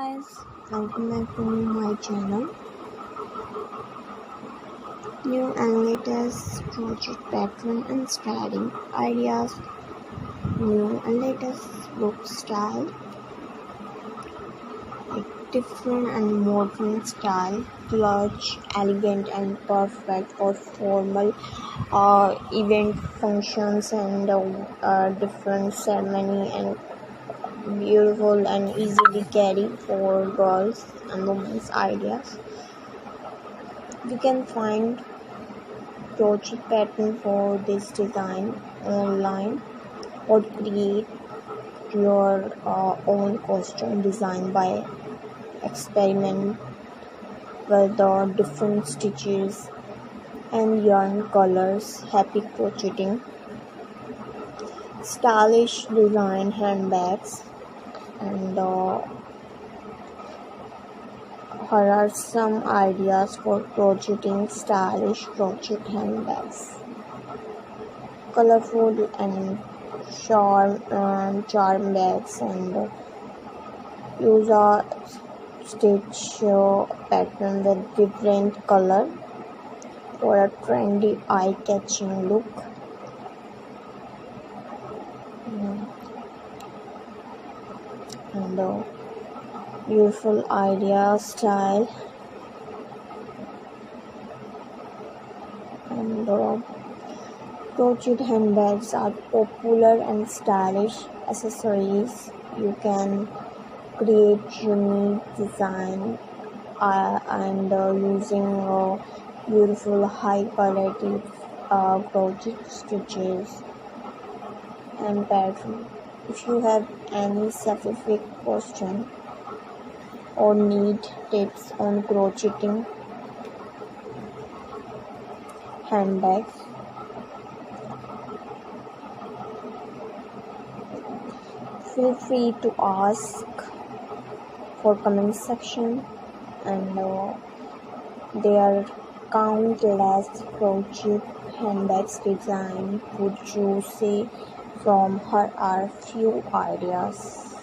guys, welcome back to my channel. New and latest project pattern and styling ideas, new and latest book style, like different and modern style, clutch, elegant and perfect for formal event functions and different ceremony, and beautiful and easily carry for girls and women's ideas. You can find crochet pattern for this design online or create your own costume design by experiment with the different stitches and yarn colors. Happy crocheting. Stylish design handbags, and here are some ideas for crocheting stylish crochet handbags. Colorful and charm bags, and use a stitch pattern with different color for a trendy eye-catching look. And beautiful idea style, and crochet handbags are popular and stylish accessories. You can create unique design and using beautiful high quality crochet stitches and pattern. If you have any specific question or need tips on crocheting handbags, feel free to ask for comment section, and there are countless crochet handbags design. Would you say from her are few ideas?